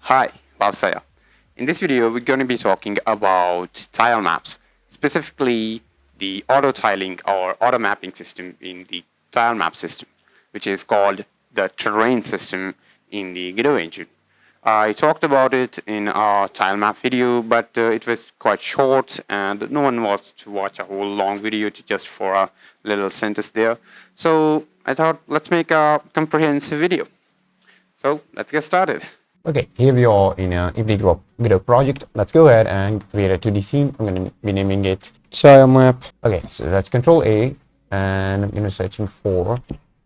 Hi, Bhavsaya. In this video, we're going to be talking about tile maps, specifically the auto tiling or auto mapping system in the tile map system, which is called the terrain system in the Godot engine. I talked about it in our tile map video, but it was quite short and no one wants to watch a whole long video just for a little sentence there. So I thought, let's make a comprehensive video. So let's get started. Okay, here we are in a Godot project. Let's go ahead and create a 2D scene. I'm going to be naming it tile map. Okay, so that's Control A, and I'm going to searching for.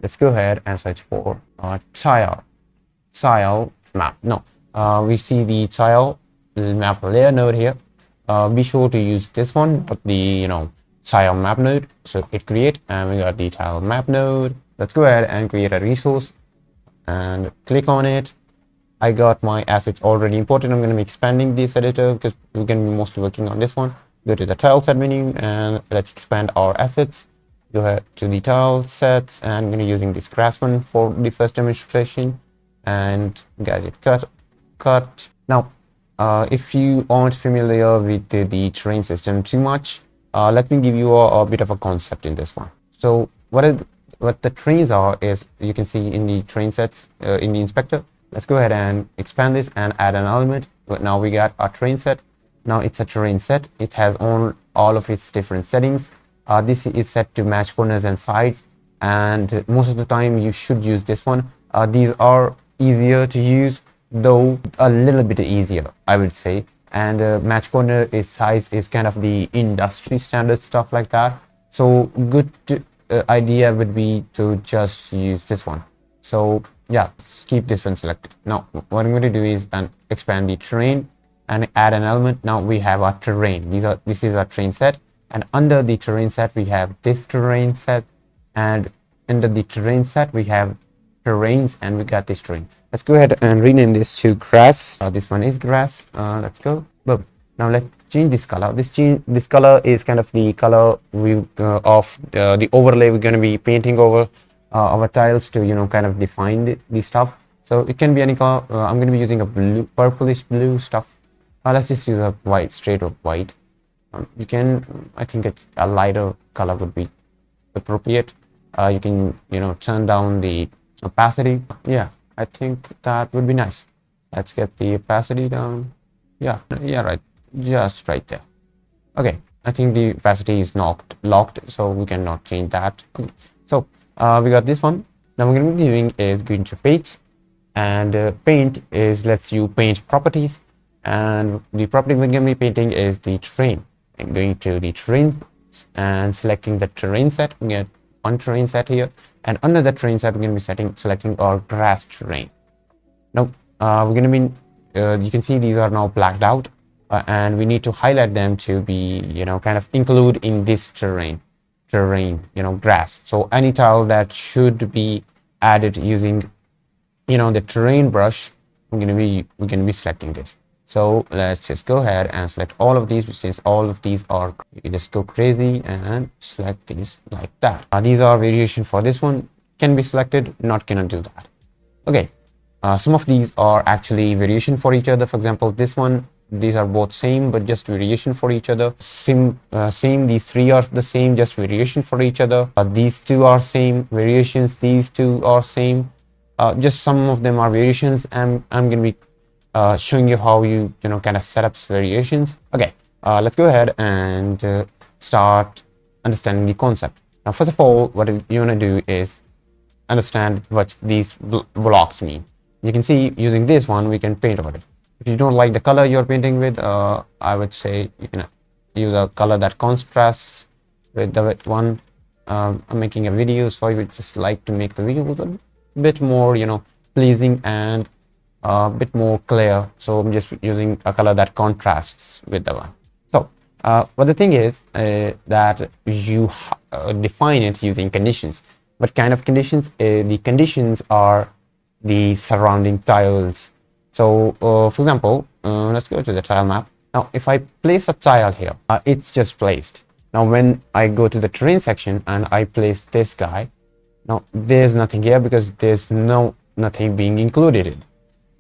Let's go ahead and search for tile map. No, we see the tile map layer node here. Be sure to use this one, not the tile map node. So hit create, and we got the tile map node. Let's go ahead and create a resource and click on it. I got my assets already imported. I'm going to be expanding this editor because we're going to be mostly working on this one. Go to the tile set menu and let's expand our assets. Go ahead to the tile sets, and I'm going to be using this grass one for the first demonstration, and get it cut. Now, if you aren't familiar with the terrain system too much, let me give you a bit of a concept in this one. So what the terrains are is, you can see in the terrain sets in the inspector. Let's go ahead and expand this and add an element. But now we got our terrain set. Now it's a terrain set. It has all of its different settings. This is set to match corners and sides, and most of the time you should use this one. These are easier to use, though a little bit easier, I would say. And match corner is size is kind of the industry standard stuff like that. So good idea would be to just use this one. So yeah, keep this one selected. Now what I'm going to do is then expand the terrain and add an element. Now we have our terrain. This is our terrain set, and under the terrain set we have this terrain set, and under the terrain set we have terrains, and we got this terrain. Let's go ahead and rename this to grass. This one is grass. Let's go. Boom. Now let's change this color. This color is kind of the color of the overlay we're going to be painting over our tiles to kind of define the stuff. So it can be any color. I'm going to be using a purplish blue stuff. Let's just use a white, straight up white. You can, I think a lighter color would be appropriate. You can turn down the opacity. Yeah, I think that would be nice. Let's get the opacity down. Yeah, right, just right there. Okay, I think the opacity is locked, so we cannot change that. So we got this one. Now we're going to be doing is going to paint, and paint is lets you paint properties, and the property we're going to be painting is the terrain. I'm going to the terrain and selecting the terrain set. We get one terrain set here, and under the terrain set we're going to be selecting our grass terrain. Now we're going to be you can see these are now blacked out, and we need to highlight them to be kind of include in this terrain grass. So any tile that should be added using the terrain brush, we're going to be selecting this. So let's just go ahead and select all of these, since all of these are, you just go crazy and select these like that. These are variation for this one, can be selected, cannot do that. Okay, some of these are actually variation for each other. For example, this one, these are both same but just variation for each other. Same, these three are the same, just variation for each other. These two are same variations, these two are same, just some of them are variations, and I'm going to be showing you how you kind of set up variations. Okay, let's go ahead and start understanding the concept. Now first of all, what you want to do is understand what these blocks mean. You can see using this one we can paint over it. If you don't like the color you're painting with, I would say you can use a color that contrasts with the one. I'm making a video, so I would just like to make the visuals a bit more pleasing and a bit more clear. So I'm just using a color that contrasts with the one. So but the thing is that you define it using conditions. What kind of conditions? The conditions are the surrounding tiles. So for example, let's go to the tile map. Now if I place a tile here, it's just placed. Now when I go to the terrain section and I place this guy, now there's nothing here because there's nothing being included in.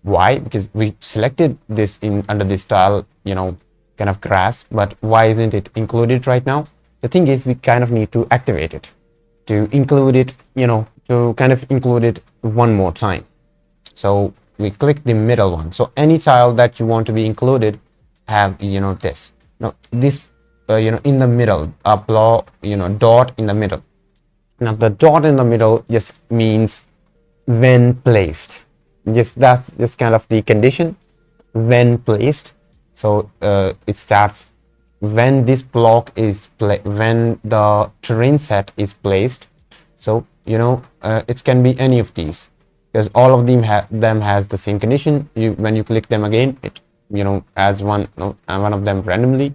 Why? Because we selected this in under this tile, kind of grass, but why isn't it included right now? The thing is, we kind of need to activate it to include it, to kind of include it one more time. So we click the middle one. So any tile that you want to be included have, this. Now this, in the middle, a block, dot in the middle. Now the dot in the middle just means when placed. Just that's just kind of the condition, when placed. So it starts when this block is when the terrain set is placed. So it can be any of these, because all of them has the same condition. When you click them again, it adds one of them randomly,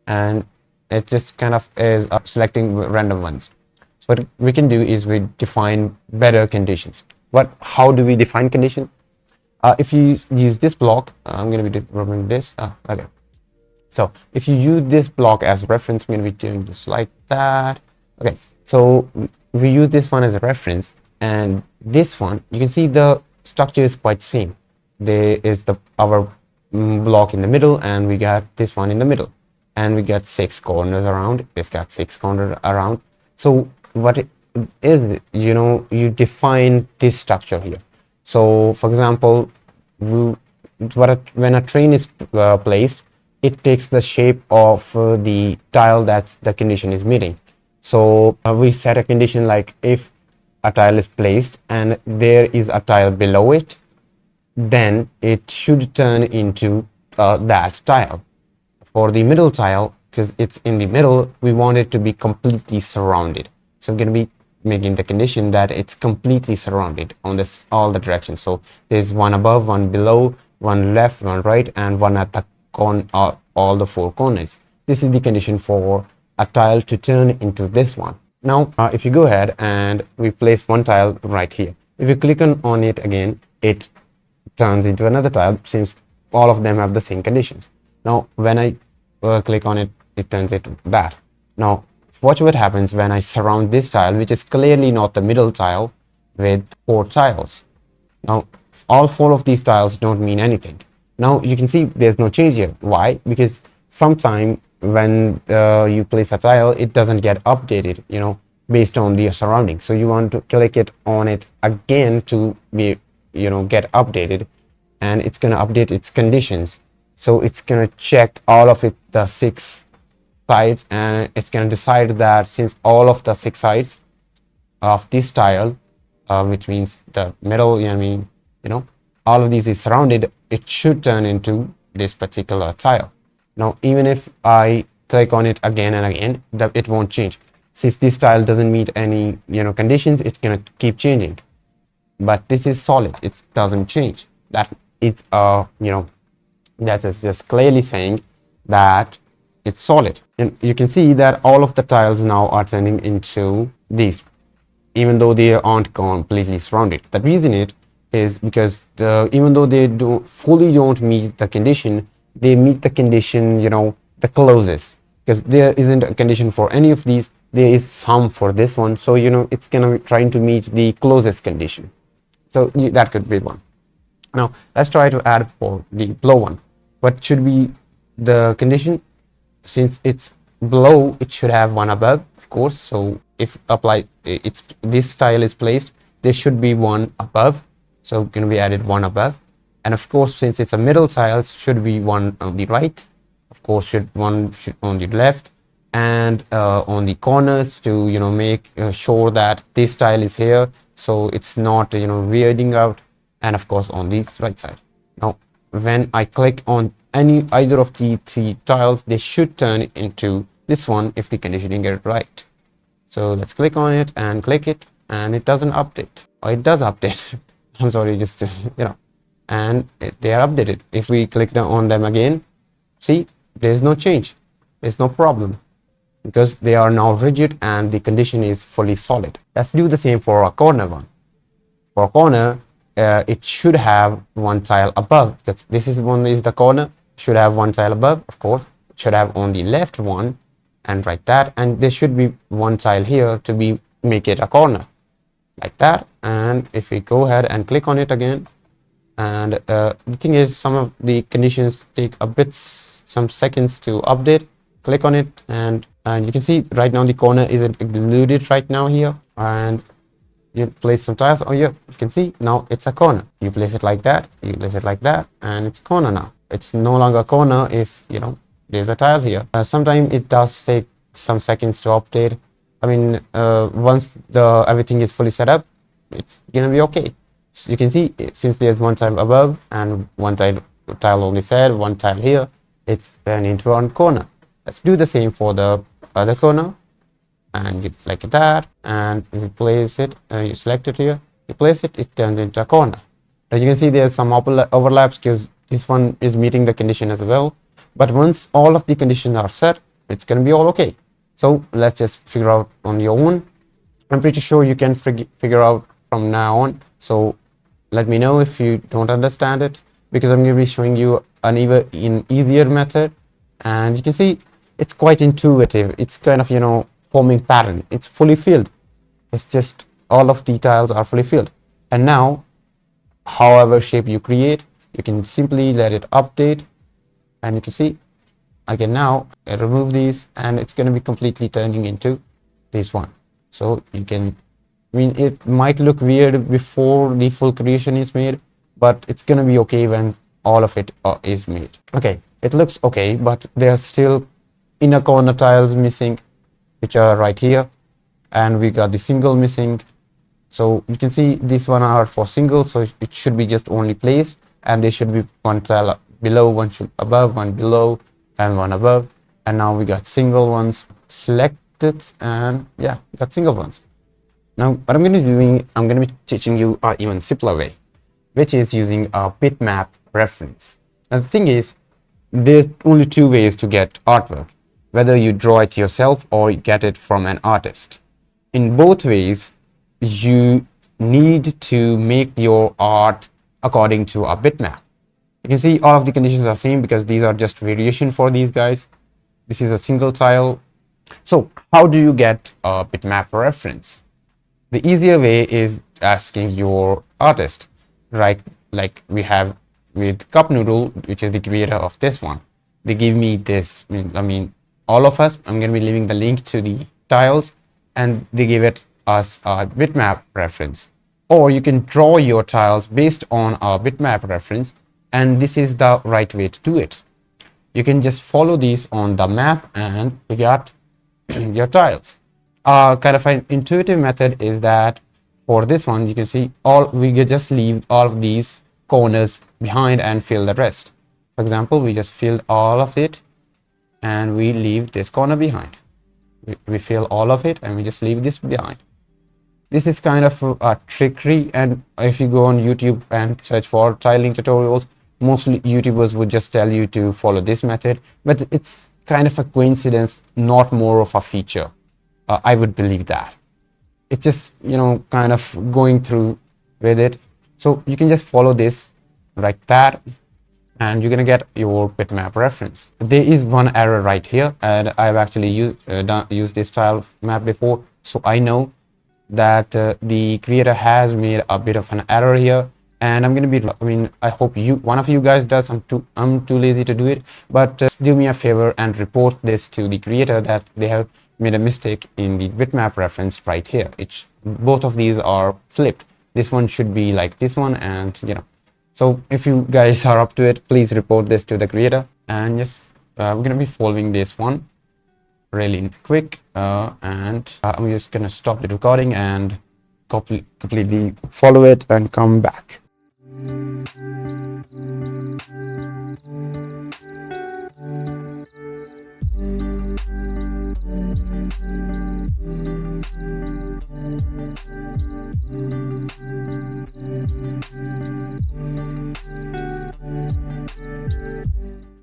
and it just kind of is selecting random ones. So what we can do is we define better conditions. How do we define condition? If you use this block, I'm going to be removing this. Okay. So if you use this block as a reference, I'm going to be doing this like that. Okay. So we use this one as a reference, and this one, you can see the structure is quite same. There is our block in the middle, and we got this one in the middle, and we got 6 corners around. It's got 6 corners around. So what it is, you define this structure here. So for example, when a train is placed, it takes the shape of the tile that the condition is meeting. So we set a condition like if a tile is placed and there is a tile below it, then it should turn into that tile. For the middle tile, because it's in the middle, we want it to be completely surrounded. So I'm going to be making the condition that it's completely surrounded on all the directions. So there's one above, one below, one left, one right, and one at the all the 4 corners. This is the condition for a tile to turn into this one. Now if you go ahead and we place one tile right here, if you click on it again, it turns into another tile, since all of them have the same conditions. Now when I click on it, it turns into that. Now watch what happens when I surround this tile, which is clearly not the middle tile, with 4 tiles. Now all 4 of these tiles don't mean anything. Now you can see there's no change here. Why? Because sometime when you place a tile, it doesn't get updated, based on the surrounding. So you want to click it on it again to be, get updated, and it's going to update its conditions. So it's going to check all of the 6 sides, and it's going to decide that since all of the 6 sides of this tile, which means the middle, all of these is surrounded, it should turn into this particular tile. Now even if I click on it again and again, it won't change. Since this tile doesn't meet any conditions, it's going to keep changing. But this is solid, it doesn't change. That is that is just clearly saying that it's solid. And you can see that all of the tiles now are turning into these, even though they aren't completely surrounded. The reason is because even though they don't meet the condition, they meet the condition, the closest, because there isn't a condition for any of these. There is some for this one, so it's gonna be trying to meet the closest condition. So that could be one. Now let's try to add for the below one. What should be the condition? Since it's below, it should have one above, of course. So if this tile is placed, there should be one above. So going to be added one above, and of course, since it's a middle tile, it should be one on the right. Of course, one should on the left, and on the corners to make sure that this tile is here, so it's not weirding out, and of course on the right side. Now when I click on either of the 3 tiles, they should turn into this one if the conditioning get it right. So let's click on it and click it, and it doesn't update. Or it does update. I'm sorry, just and they are updated. If we click on them again, see, there's no change, there's no problem, because they are now rigid and the condition is fully solid. Let's do the same for a corner one. For a corner, it should have one tile above, because this is the corner, should have one tile above. Of course, it should have on the left one, and right that, and there should be one tile here to make it a corner, like that. And if we go ahead and click on it again, And the thing is, some of the conditions take some seconds to update. Click on it, and you can see right now the corner isn't included right now here. And you place some tiles on here, you can see now it's a corner. You place it like that, you place it like that, and it's corner now. It's no longer a corner if there's a tile here. Sometimes it does take some seconds to update. I mean, once everything is fully set up, it's gonna be okay. So you can see, since there's one tile above and one tile only set, one tile here, it's turned into one corner. Let's do the same for the other corner, and you like that, and you place it, you select it here, you place it, it turns into a corner. Now you can see there's some overlaps because this one is meeting the condition as well. But once all of the conditions are set, it's going to be all okay. So let's just figure out on your own. I'm pretty sure you can figure out from now on. So let me know if you don't understand it, because I'm going to be showing you an even easier method. And you can see it's quite intuitive. It's kind of, forming pattern. It's fully filled. It's just all of the tiles are fully filled. And now, however shape you create, you can simply let it update. And you can see, again, now I remove these, and it's going to be completely turning into this one. So you can, it might look weird before the full creation is made, but it's going to be okay when all of it is made. Okay, it looks okay, but there are still inner corner tiles missing, which are right here, and we got the single missing. So you can see this one are for single, so it should be just only placed, and there should be one tile below, one above, one below, and one above. And now we got single ones selected, and yeah, we got single ones. Now what I'm going to be doing, I'm going to be teaching you an even simpler way, which is using a bitmap reference. Now the thing is, there's only two ways to get artwork, whether you draw it yourself or you get it from an artist. In both ways, you need to make your art according to a bitmap. You can see all of the conditions are same because these are just variation for these guys. This is a single tile. So how do you get a bitmap reference? The easier way is asking your artist, right? Like we have with Cup Noodle, which is the creator of this one. They give me this, all of us, I'm going to be leaving the link to the tiles, and they give us a bitmap reference. Or you can draw your tiles based on a bitmap reference, and this is the right way to do it. You can just follow these on the map and you got your tiles. Kind of an intuitive method is that for this one, you can see we can just leave all of these corners behind and fill the rest. For example, we just filled all of it, and we leave this corner behind. We fill all of it, and we just leave this behind. This is kind of a trickery, and if you go on YouTube and search for tiling tutorials, mostly YouTubers would just tell you to follow this method, but it's kind of a coincidence, not more of a feature. I would believe that. It's just, kind of going through with it. So you can just follow this like that, and you're gonna get your bitmap reference. There is one error right here, and I've actually used this tile map before, so I know that the creator has made a bit of an error here, and I'm gonna be, I hope one of you guys does. I'm too lazy to do it, but do me a favor and report this to the creator that they have made a mistake in the bitmap reference right here. Both of these are flipped. This one should be like this one, and so if you guys are up to it, please report this to the creator. And yes, we're gonna be following this one really quick, and I'm just gonna stop the recording and completely follow it and come back.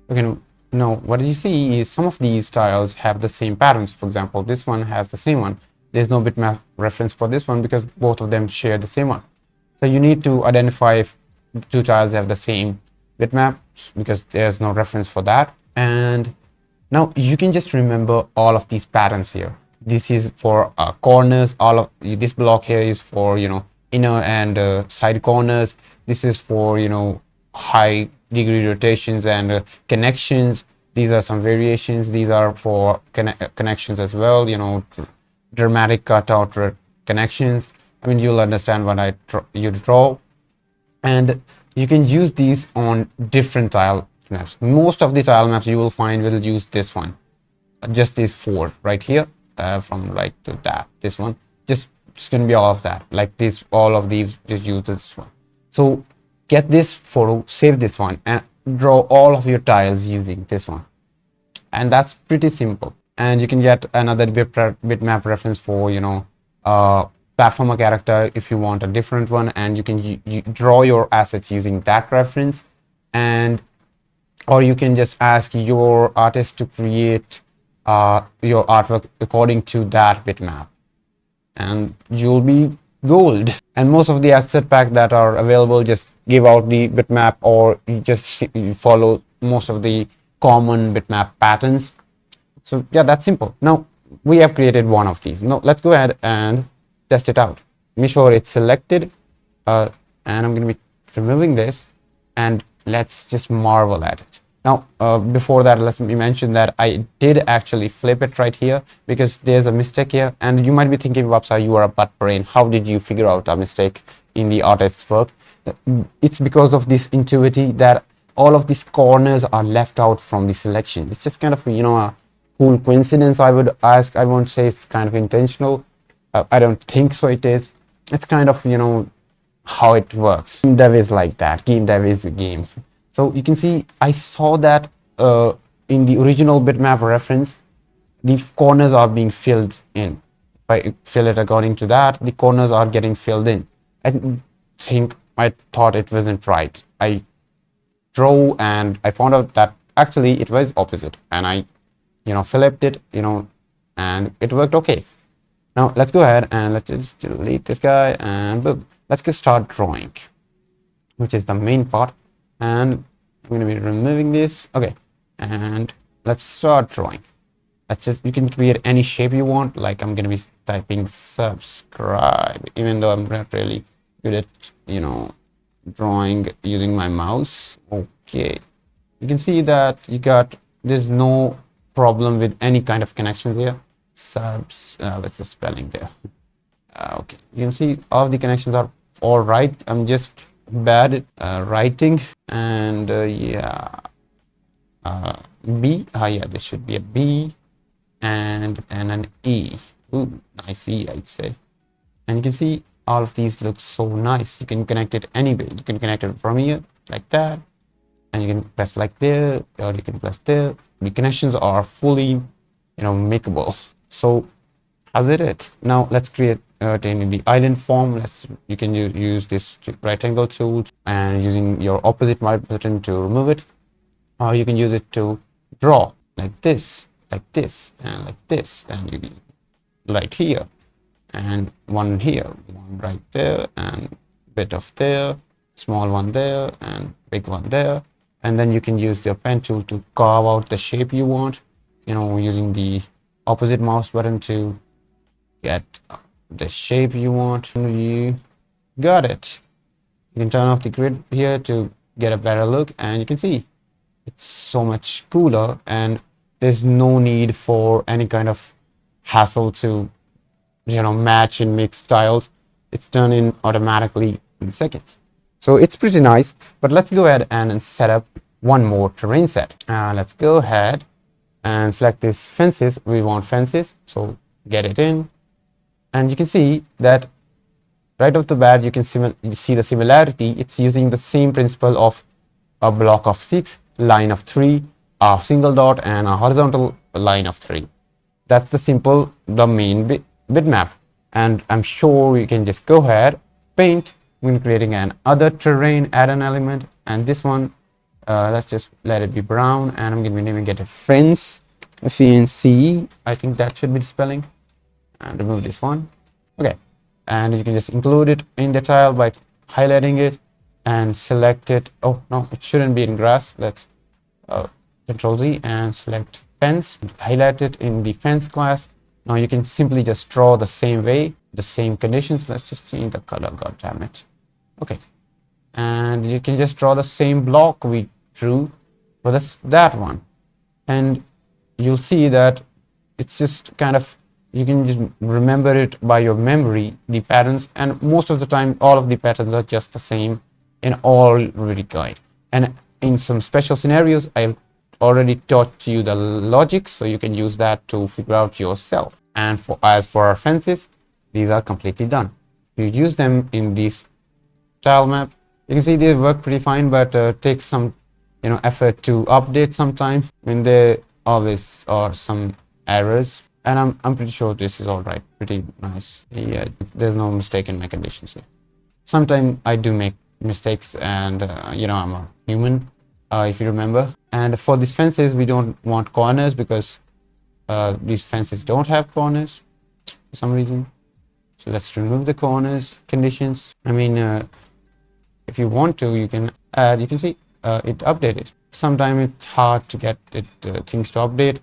Okay, now what you see is some of these tiles have the same patterns. For example, this one has the same one. There's no bitmap reference for this one because both of them share the same one. So you need to identify if two tiles have the same bitmap, because there's no reference for that. And now you can just remember all of these patterns here. This is for corners. All of this block here is for inner and side corners. This is for, high degree rotations and connections. These are some variations. These are for connections as well, dramatic cutout connections. I mean, you'll understand when you draw. And you can use these on different tile maps. Most of the tile maps you will find will use this one, just these four right here, from like to that, this one, just gonna be all of that, like this, all of these, just use this one. So get this photo, save this one, and draw all of your tiles using this one, and that's pretty simple. And you can get another bitmap reference for, platformer character if you want a different one, and you can you draw your assets using that reference. And or you can just ask your artist to create your artwork according to that bitmap, and you'll be gold. And most of the asset pack that are available just give out the bitmap, or you just follow most of the common bitmap patterns. So yeah, that's simple. Now we have created one of these. Now let's go ahead and test it out. Make sure it's selected, and I'm going to be removing this, and let's just marvel at it. Now, before that, let me mention that I did actually flip it right here because there's a mistake here. And you might be thinking, Vapsa, you are a butt brain. How did you figure out a mistake in the artist's work? It's because of this intuitivity that all of these corners are left out from the selection. It's just kind of, a cool coincidence, I would ask. I won't say it's kind of intentional. I don't think so it is. It's kind of, how it works. Game dev is like that. Game dev is a game. So you can see I saw that in the original bitmap reference, the corners are being filled in. If I fill it according to that, the corners are getting filled in. I thought it wasn't right. I drew and I found out that actually it was opposite. And I, flipped it, and it worked okay. Now let's go ahead and let's just delete this guy, and boom. Let's just start drawing, which is the main part. And I'm going to be removing this. Okay, and let's start drawing. You can create any shape you want. Like I'm going to be typing subscribe, even though I'm not really good at, drawing using my mouse. Okay, you can see that there's no problem with any kind of connections here. What's the spelling there? Okay, you can see all the connections are all right. I'm just bad at writing. And yeah, B. Yeah, this should be a B and an E. Ooh, nice E, I'd say. And you can see all of these look so nice. You can connect it anyway. You can connect it from here like that, and you can press like there, or you can press there. The connections are fully, makeable. So as it. Now let's create in the island form. You can use this right angle tool, and using your opposite mouse button to remove it, or you can use it to draw like this, and like this, and you right here, and one here, one right there, and bit of there, small one there, and big one there. And then you can use the pen tool to carve out the shape you want, using the opposite mouse button to get the shape you want. You got it. You can turn off the grid here to get a better look, and you can see it's so much cooler, and there's no need for any kind of hassle to match and mix styles. It's done in automatically in seconds. So it's pretty nice. But let's go ahead and set up one more terrain set. Let's go ahead and select this fences. We want fences, so get it in. And you can see that right off the bat, you can see the similarity. It's using the same principle of a block of 6, line of 3, a single dot, and a horizontal line of 3. That's the main bitmap. And I'm sure we can just go ahead, paint. We're creating an other terrain, add an element, and this one, let's just let it be brown, and I'm going to be naming it a fence, FENC. I think that should be the spelling. And remove this one. Okay, and you can just include it in the tile by highlighting it and select it. Oh no, it shouldn't be in grass. Let's Control Z and select fence, highlight it in the fence class. Now you can simply just draw the same way, the same conditions. Let's just change the color, god damn it. Okay, and you can just draw the same block we drew for that one, and you'll see that it's just kind of, you can just remember it by your memory, the patterns, and most of the time all of the patterns are just the same in all Revit guide. And in some special scenarios I've already taught you the logic, so you can use that to figure out yourself. And as for our fences, these are completely done. You use them in this tile map, you can see they work pretty fine, but takes some effort to update sometimes when there always are some errors. And I'm pretty sure this is all right, pretty nice. Yeah, there's no mistake in my conditions here. Sometimes I do make mistakes, and I'm a human, if you remember. And for these fences, we don't want corners because these fences don't have corners for some reason. So let's remove the corners conditions. I mean, if you want to, you can add, you can see it updated. Sometimes it's hard to get it things to update,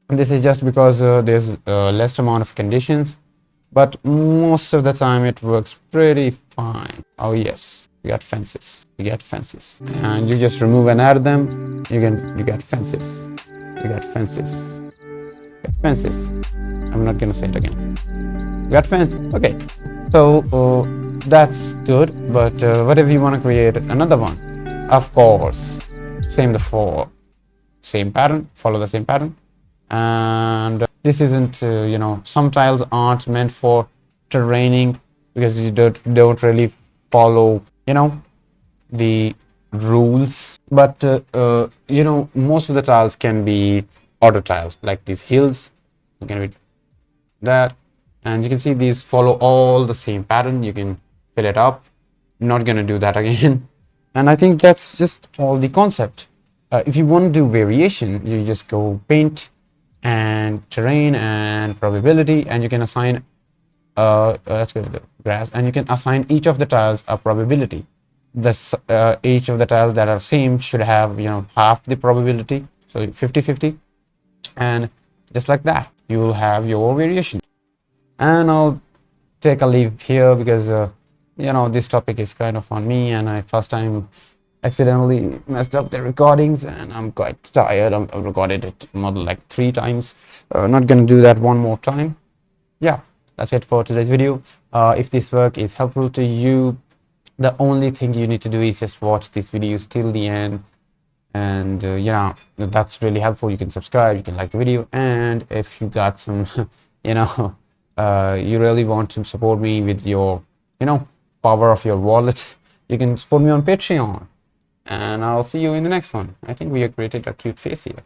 And this is just because there's less amount of conditions, but most of the time it works pretty fine. Oh yes, you got fences, and you just remove and add them. You got fences, I'm not gonna say it again. You got fence. Okay, so that's good, but what if you want to create another one? Of course, same pattern, follow the same pattern. And this isn't some tiles aren't meant for terraining because you don't really follow the rules, but most of the tiles can be auto tiles, like these hills can be that, and you can see these follow all the same pattern. You can fill it up. I'm not gonna do that again. And I think that's just all the concept. If you want to do variation, you just go paint and terrain and probability, and you can assign let's go to the grass, and you can assign each of the tiles a probability. Each of the tiles that are same should have half the probability, so 50-50, and just like that you will have your variation. And I'll take a leave here because this topic is kind of on me, and I first time accidentally messed up the recordings, and I'm quite tired. I've recorded it more than like 3 times. Not gonna do that one more time. Yeah, that's it for today's video. If this work is helpful to you, the only thing you need to do is just watch these videos till the end, and that's really helpful. You can subscribe, you can like the video, and if you got some you really want to support me with your power of your wallet, you can support me on Patreon. And I'll see you in the next one. I think we have created a cute face here.